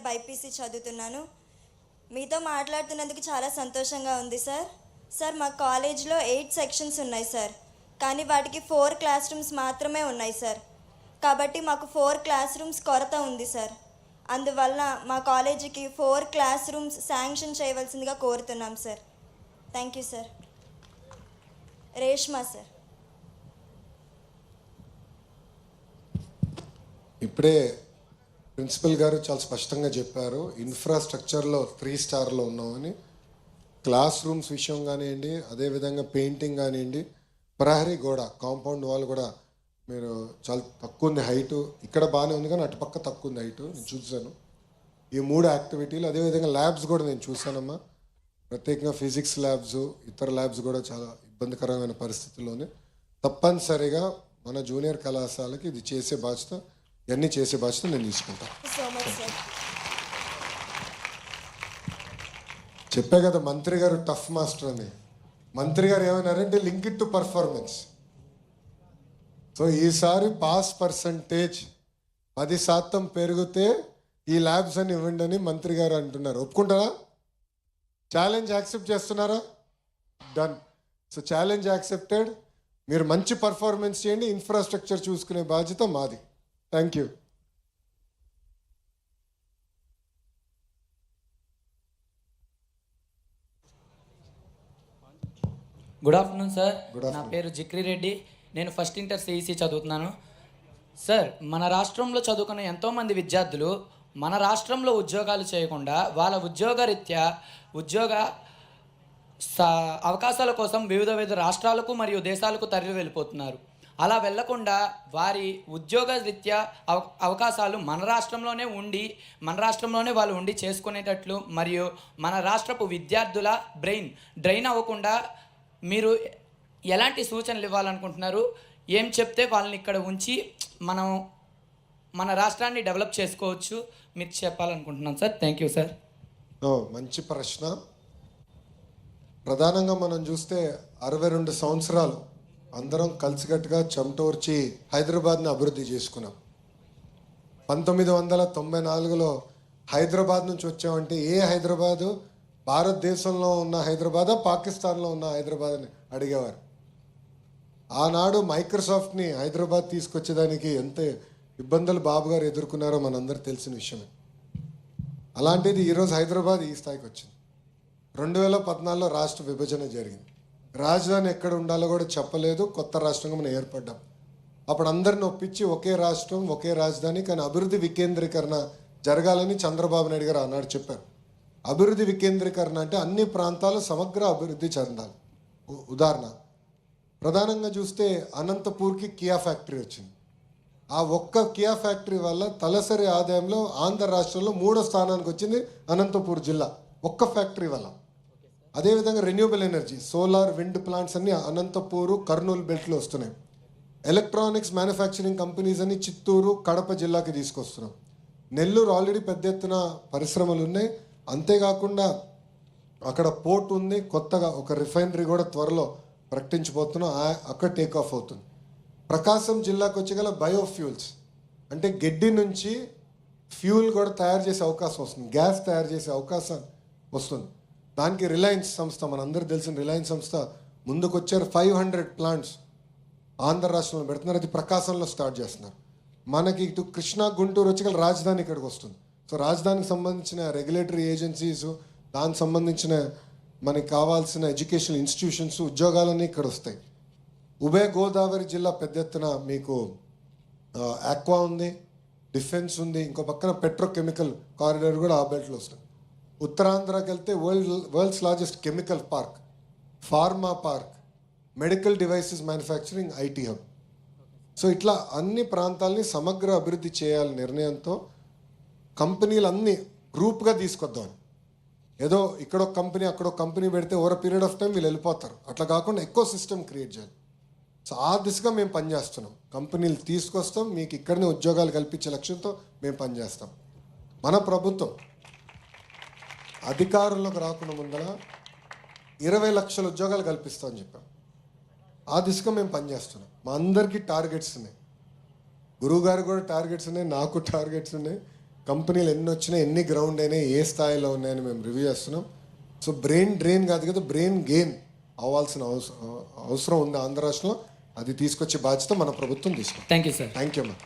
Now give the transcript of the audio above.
BiPC చదువుతున్నాను. మీతో మాట్లాడుతున్నందుకు చాలా సంతోషంగా ఉంది సార్. సార్, మా కాలేజ్లో 8 సెక్షన్స్ ఉన్నాయి సార్, కానీ వాటికి 4 క్లాస్ రూమ్స్ మాత్రమే ఉన్నాయి సార్. కాబట్టి మాకు 4 క్లాస్ రూమ్స్ కొరత ఉంది సార్. అందువల్ల మా కాలేజీకి 4 క్లాస్ రూమ్స్ శాంక్షన్ చేయవలసిందిగా కోరుతున్నాం sir. Thank you sir. Reshma sir. ఇప్పుడే ప్రిన్సిపల్ గారు చాలా స్పష్టంగా చెప్పారు, ఇన్ఫ్రాస్ట్రక్చర్లో 3 స్టార్లో ఉన్నామని. క్లాస్ రూమ్స్ విషయం కానివ్వండి, అదేవిధంగా పెయింటింగ్ కానివ్వండి, ప్రహరీ గోడ కాంపౌండ్ వాల్ కూడా మీరు చాలా తక్కువ ఉంది హైటు. ఇక్కడ బాగానే ఉంది కానీ అటుపక్క తక్కువ ఉంది హైటు, నేను చూసాను. ఈ 3 యాక్టివిటీలు, అదేవిధంగా ల్యాబ్స్ కూడా నేను చూశానమ్మా. ప్రత్యేకంగా ఫిజిక్స్ ల్యాబ్స్, ఇతర ల్యాబ్స్ కూడా చాలా ఇబ్బందికరమైన పరిస్థితుల్లోనే. తప్పనిసరిగా మన జూనియర్ కళాశాలకి ఇది చేసే బాధ్యత, ఇవన్నీ చేసే బాధ్యత నేను తీసుకుంటాను. చెప్పే కదా మంత్రి గారు టఫ్ మాస్టర్ అని. మంత్రి గారు ఏమన్నారంటే link it to performance. So ఈసారి పాస్ పర్సంటేజ్ 10% పెరిగితే ఈ ల్యాబ్స్ అని ఇవ్వండి అని మంత్రి గారు అంటున్నారు. ఒప్పుకుంటారా? ఛాలెంజ్ యాక్సెప్ట్ చేస్తున్నారా? డన్. So challenge accepted. మీరు మంచి పర్ఫార్మెన్స్ చేయండి, ఇన్ఫ్రాస్ట్రక్చర్ చూసుకునే బాధ్యత మాది. Thank you. Good afternoon sir. నా పేరు జిక్రి రెడ్డి. నేను ఫస్ట్ ఇంటర్ సిఈసి చదువుతున్నాను. సార్, మన రాష్ట్రంలో చదువుకున్న ఎంతోమంది విద్యార్థులు మన రాష్ట్రంలో ఉద్యోగాలు చేయకుండా వాళ్ళ ఉద్యోగరీత్యా అవకాశాల కోసం వివిధ రాష్ట్రాలకు మరియు దేశాలకు తరలి వెళ్ళిపోతున్నారు. అలా వెళ్లకుండా వారి ఉద్యోగ రీత్యా అవకాశాలు మన రాష్ట్రంలోనే వాళ్ళు ఉండి చేసుకునేటట్లు, మరియు మన రాష్ట్రపు విద్యార్థుల డ్రైన్ అవ్వకుండా మీరు ఎలాంటి సూచనలు ఇవ్వాలనుకుంటున్నారు? ఏం చెప్తే వాళ్ళని ఇక్కడ ఉంచి మనం మన రాష్ట్రాన్ని డెవలప్ చేసుకోవచ్చు మీరు చెప్పాలనుకుంటున్నాను సార్. Thank you sir. మంచి ప్రశ్న. ప్రధానంగా మనం చూస్తే 62 సంవత్సరాలు అందరం కలిసికట్టుగా చెమటోర్చి హైదరాబాద్ని అభివృద్ధి చేసుకున్నాం. 1994లో హైదరాబాద్ నుంచి వచ్చామంటే ఏ హైదరాబాదు? భారతదేశంలో ఉన్న హైదరాబాదా, పాకిస్తాన్లో ఉన్న హైదరాబాద్ అని అడిగేవారు. ఆనాడు మైక్రోసాఫ్ట్ని హైదరాబాద్ తీసుకొచ్చేదానికి ఎంత ఇబ్బందులు బాబు గారు ఎదుర్కొన్నారో మనందరూ తెలిసిన విషయమే. అలాంటిది ఈరోజు హైదరాబాద్ ఈ స్థాయికి వచ్చింది. 2014లో రాష్ట్ర విభజన జరిగింది. రాజధాని ఎక్కడ ఉండాలో కూడా చెప్పలేదు. కొత్త రాష్ట్రంగా మనం ఏర్పడ్డాం. అప్పుడు అందరిని ఒప్పించి ఒకే రాష్ట్రం, ఒకే రాజధాని, కానీ అభివృద్ధి వికేంద్రీకరణ జరగాలని చంద్రబాబు నాయుడు గారు ఆనాడు చెప్పారు. అభివృద్ధి వికేంద్రీకరణ అంటే అన్ని ప్రాంతాలు సమగ్ర అభివృద్ధి చెందాలి. ఉదాహరణ ప్రధానంగా చూస్తే అనంతపూర్కి కియా ఫ్యాక్టరీ వచ్చింది. ఆ ఒక్క కియా ఫ్యాక్టరీ వల్ల తలసరి ఆదాయంలో ఆంధ్ర రాష్ట్రంలో 3వ స్థానానికి వచ్చింది అనంతపూర్ జిల్లా, ఒక్క ఫ్యాక్టరీ వల్ల. అదేవిధంగా renewable energy, solar, wind plants అన్ని అనంతపూరు, కర్నూలు బెల్ట్లో వస్తున్నాయి. ఎలక్ట్రానిక్స్ మ్యానుఫ్యాక్చరింగ్ కంపెనీస్ అన్ని చిత్తూరు, కడప జిల్లాకి తీసుకొస్తున్నాం. నెల్లూరు ఆల్రెడీ పెద్ద ఎత్తున పరిశ్రమలు ఉన్నాయి. అంతేకాకుండా అక్కడ పోర్ట్ ఉంది, కొత్తగా ఒక రిఫైనరీ కూడా త్వరలో ప్రకటించబోతున్నాం, అక్కడ టేక్ ఆఫ్ అవుతుంది. ప్రకాశం జిల్లాకు వచ్చగల బయోఫ్యూల్స్ అంటే గడ్డి నుంచి ఫ్యూల్ కూడా తయారు చేసే అవకాశం వస్తుంది, గ్యాస్ తయారు చేసే అవకాశం వస్తుంది. దానికి రిలయన్స్ సంస్థ, మనందరూ తెలిసిన రిలయన్స్ సంస్థ ముందుకు వచ్చారు. 500 ప్లాంట్స్ ఆంధ్ర రాష్ట్రంలో పెడుతున్నారు. అది ప్రకాశంలో స్టార్ట్ చేస్తున్నారు. మనకి ఇటు కృష్ణా, గుంటూరు వచ్చగల రాజధాని ఇక్కడికి వస్తుంది. సో రాజధానికి సంబంధించిన రెగ్యులేటరీ ఏజెన్సీస్, దానికి సంబంధించిన మనకి కావాల్సిన ఎడ్యుకేషనల్ ఇన్స్టిట్యూషన్స్, ఉద్యోగాలన్నీ ఇక్కడ వస్తాయి. ఉభయ గోదావరి జిల్లా పెద్ద ఎత్తున మీకు ఆక్వా ఉంది, డిఫెన్స్ ఉంది, ఇంకో పక్కన పెట్రోకెమికల్ కారిడార్ కూడా ఆ బెల్ట్లో వస్తుంది. ఉత్తరాంధ్రకి వెళ్తే world's largest chemical park, pharma park, medical devices manufacturing, IT hub. So ఇట్లా అన్ని ప్రాంతాలని సమగ్ర అభివృద్ధి చేయాలి నిర్ణయంతో కంపెనీలు అన్నీ గ్రూప్గా తీసుకొద్దామని. ఏదో ఇక్కడొక కంపెనీ అక్కడొక కంపెనీ పెడితే ఓవర్ పీరియడ్ ఆఫ్ టైం వీళ్ళు వెళ్ళిపోతారు. అట్లా కాకుండా ఎకో సిస్టమ్ క్రియేట్ చేయాలి. సో ఆ దిశగా మేము పనిచేస్తున్నాం. కంపెనీలు తీసుకొస్తాం, మీకు ఇక్కడనే ఉద్యోగాలు కల్పించే లక్ష్యంతో మేము పనిచేస్తాం. మన ప్రభుత్వం అధికారంలోకి రాకుండా ముందర 20 లక్షల ఉద్యోగాలు కల్పిస్తామని చెప్పాం. ఆ దిశగా మేము పనిచేస్తున్నాం. మా అందరికీ టార్గెట్స్ ఉన్నాయి. గురువు గారు కూడా టార్గెట్స్ ఉన్నాయి, నాకు టార్గెట్స్ ఉన్నాయి. కంపెనీలు ఎన్ని వచ్చినాయి, ఎన్ని గ్రౌండ్ అయినాయి, ఏ స్థాయిలో ఉన్నాయని మేము రివ్యూ చేస్తున్నాం. సో బ్రెయిన్ డ్రైన్ కాదు కదా, బ్రెయిన్ గెయిన్ అవ్వాల్సిన అవసరం ఉంది ఆంధ్ర రాష్ట్రంలో. అది తీసుకొచ్చే బాధ్యత మన ప్రభుత్వం తీసుకుంది. Thank you sir. Thank you అమ్మా.